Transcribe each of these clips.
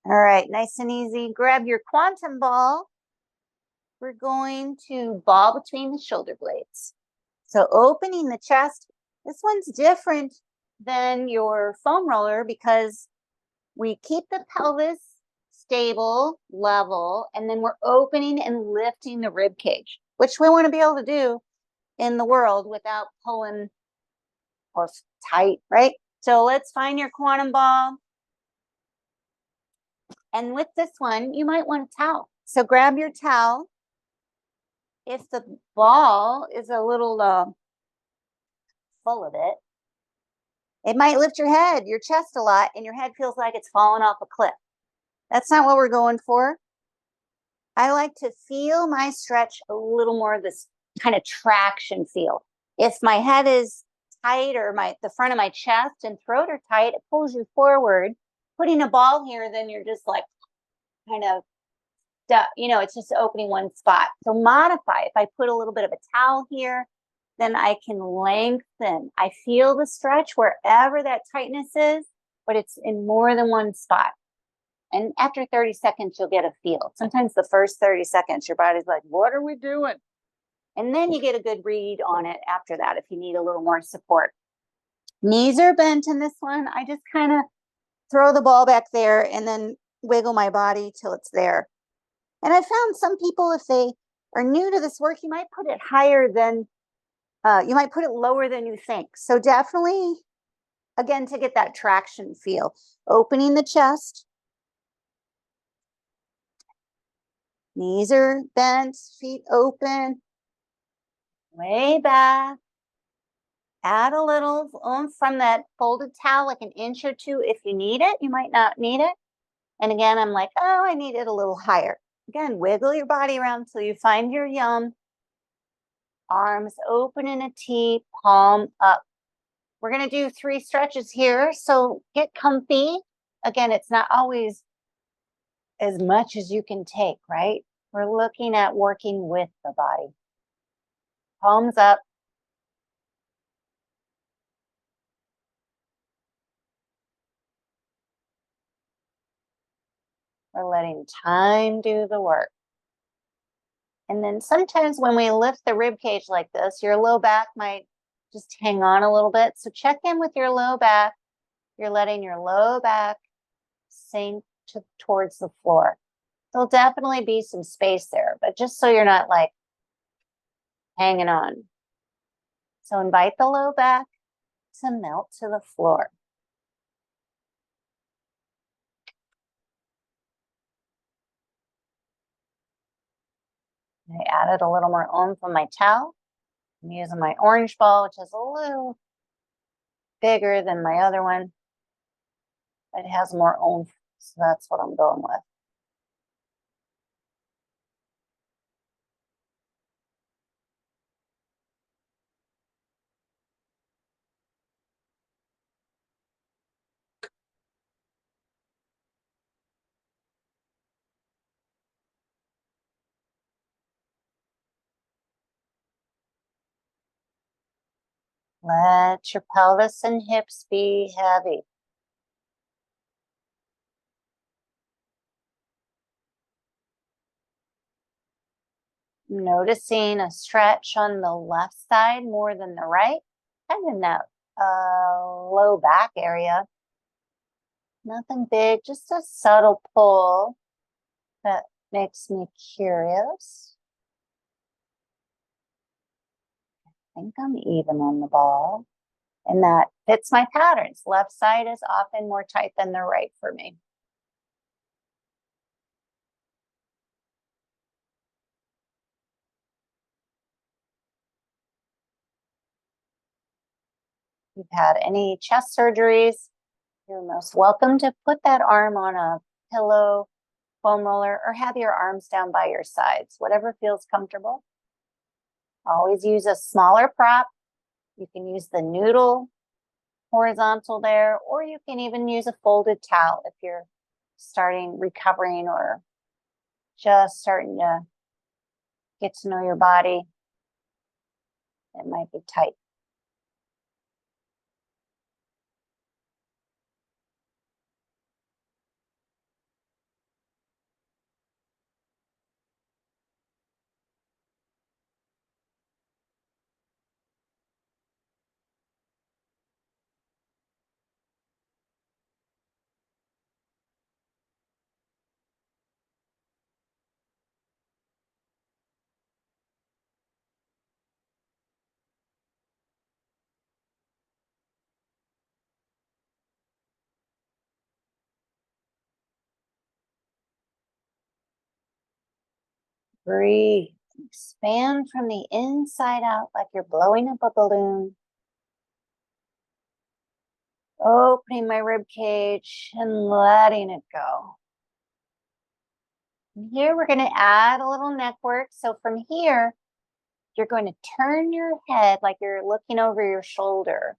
All right, nice and easy. Grab your quantum ball. We're going to ball between the shoulder blades. So opening the chest, this one's different than your foam roller because we keep the pelvis stable, level, and then we're opening and lifting the rib cage, which we want to be able to do in the world without pulling or tight, right? So let's find your quantum ball. And with this one, you might want a towel. So grab your towel. If the ball is a little full of it, it might lift your head, your chest a lot, and your head feels like it's falling off a cliff. That's not what we're going for. I like to feel my stretch a little more of this kind of traction feel. If my head is tight or the front of my chest and throat are tight, it pulls you forward. Putting a ball here, then you're just like kind of stuck, it's just opening one spot. So modify. If I put a little bit of a towel here, then I can lengthen. I feel the stretch wherever that tightness is, but it's in more than one spot. And after 30 seconds, you'll get a feel. Sometimes the first 30 seconds, your body's like, what are we doing? And then you get a good read on it after that if you need a little more support. Knees are bent in this one. I just kind of throw the ball back there and then wiggle my body till it's there. And I found some people, if they are new to this work, you might put it higher than, you might put it lower than you think. So definitely, again, to get that traction feel, opening the chest. Knees are bent, feet open, way back. Add a little oomph from that folded towel, like an inch or two if you need it. You might not need it. And again, I'm like, oh, I need it a little higher. Again, wiggle your body around till you find your yum. Arms open in a T, palm up. We're going to do 3 stretches here. So get comfy. Again, it's not always as much as you can take, right? We're looking at working with the body. Palms up. We're letting time do the work. And then sometimes when we lift the rib cage like this, your low back might just hang on a little bit. So check in with your low back. You're letting your low back sink towards the floor. There'll definitely be some space there, but just so you're not like hanging on. So invite the low back to melt to the floor. I added a little more oomph on my towel. I'm using my orange ball, which is a little bigger than my other one. It has more oomph, so that's what I'm going with. Let your pelvis and hips be heavy. Noticing a stretch on the left side more than the right, and in that low back area. Nothing big, just a subtle pull that makes me curious. I think I'm even on the ball, and that fits my patterns. Left side is often more tight than the right for me. If you've had any chest surgeries, you're most welcome to put that arm on a pillow, foam roller, or have your arms down by your sides, whatever feels comfortable. Always use a smaller prop. You can use the noodle horizontal there, or you can even use a folded towel if you're recovering, or just starting to get to know your body. It might be tight. Breathe. Expand from the inside out like you're blowing up a balloon. Opening my rib cage and letting it go. And here we're going to add a little neck work. So from here, you're going to turn your head like you're looking over your shoulder.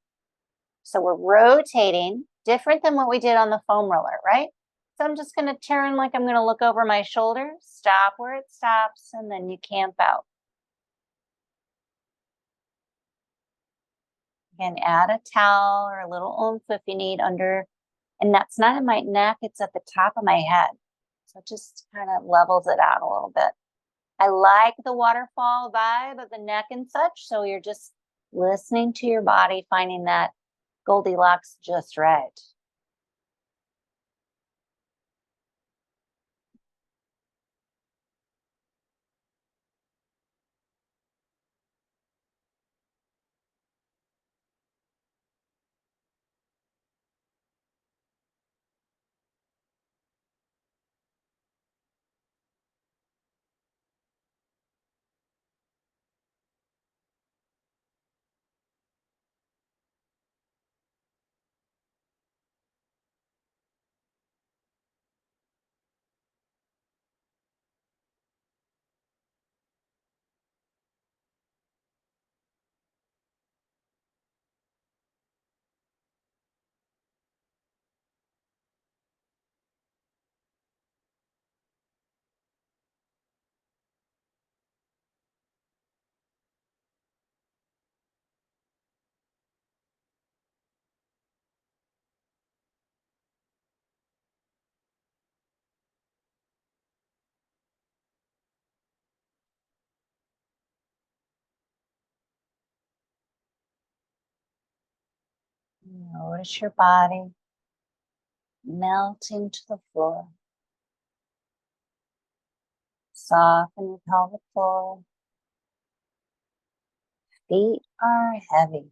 So we're rotating, different than what we did on the foam roller, right? So I'm just going to turn like I'm going to look over my shoulder, stop where it stops, and then you camp out. Again, add a towel or a little oomph if you need under, and that's not in my neck, it's at the top of my head. So it just kind of levels it out a little bit. I like the waterfall vibe of the neck and such, so you're just listening to your body, finding that Goldilocks just right. Notice your body melting to the floor. Soften your pelvic floor. Feet are heavy.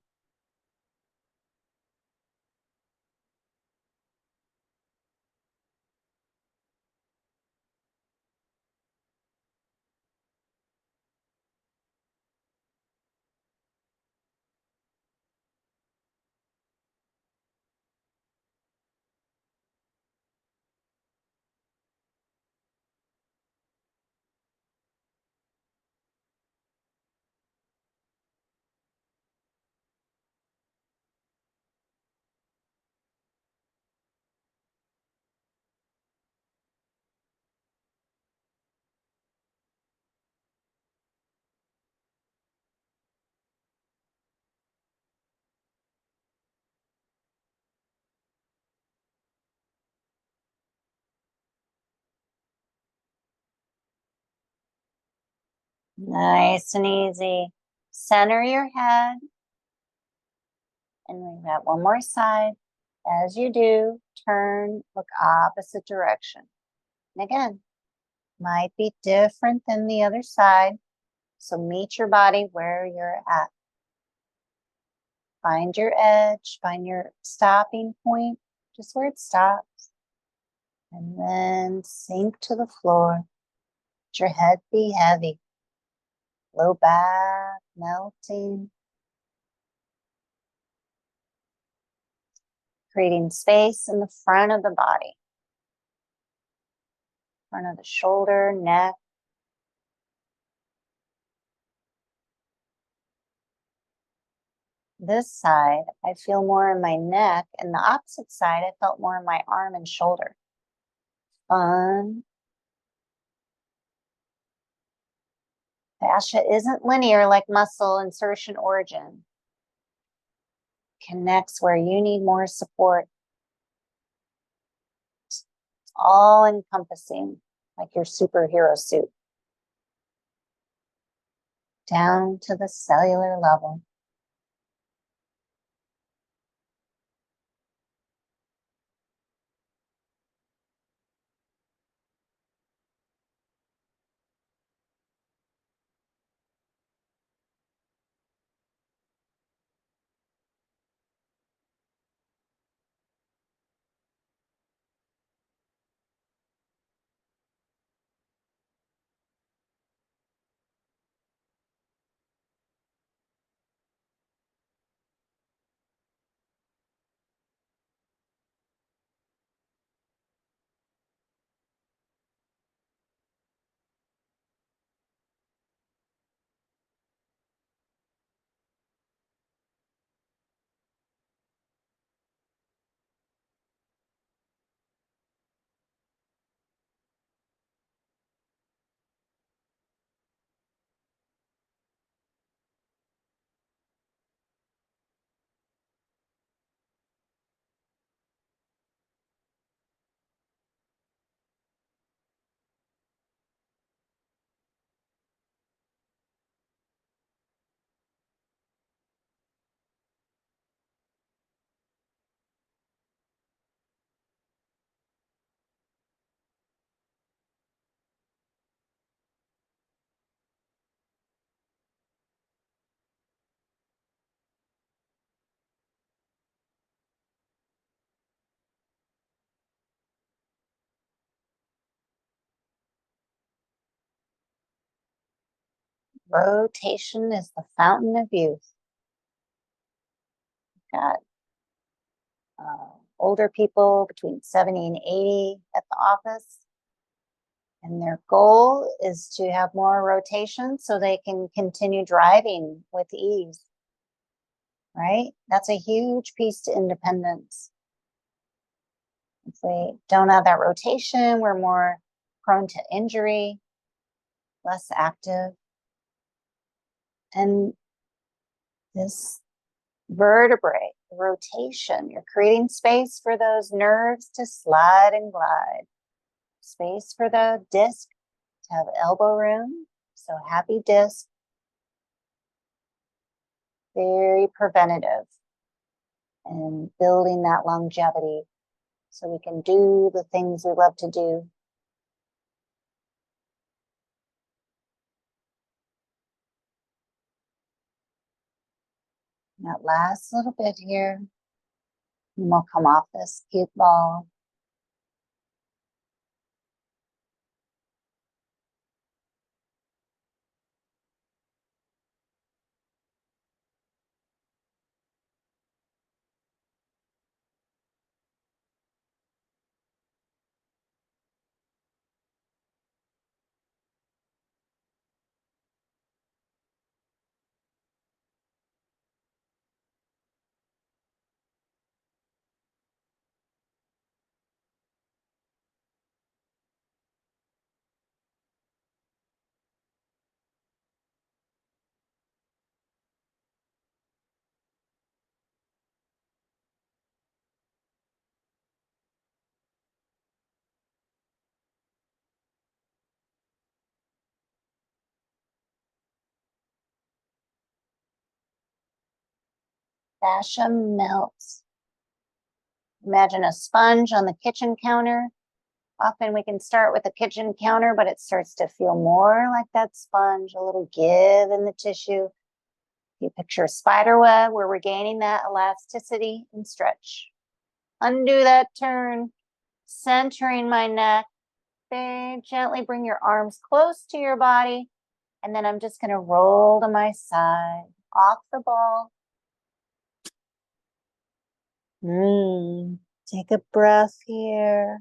Nice and easy. Center your head. And we've got one more side. As you do, turn, look opposite direction. And again, might be different than the other side. So meet your body where you're at. Find your edge, find your stopping point, just where it stops. And then sink to the floor. Let your head be heavy. Low back, melting. Creating space in the front of the body. Front of the shoulder, neck. This side, I feel more in my neck, and the opposite side, I felt more in my arm and shoulder. Fun. Fascia isn't linear like muscle insertion origin. Connects where you need more support. It's all encompassing, like your superhero suit. Down to the cellular level. Rotation is the fountain of youth. Got older people between 70 and 80 at the office. And their goal is to have more rotation so they can continue driving with ease, right? That's a huge piece to independence. If we don't have that rotation, we're more prone to injury, less active. And this vertebrae rotation, you're creating space for those nerves to slide and glide, space for the disc to have elbow room. So happy disc, very preventative and building that longevity so we can do the things we love to do. That last little bit here, and we'll come off this cute ball. Fascia melts. Imagine a sponge on the kitchen counter. Often we can start with the kitchen counter, but it starts to feel more like that sponge, a little give in the tissue. You picture a spider web, we're regaining that elasticity and stretch. Undo that turn, centering my neck. Very gently bring your arms close to your body. And then I'm just going to roll to my side, off the ball. Take a breath here.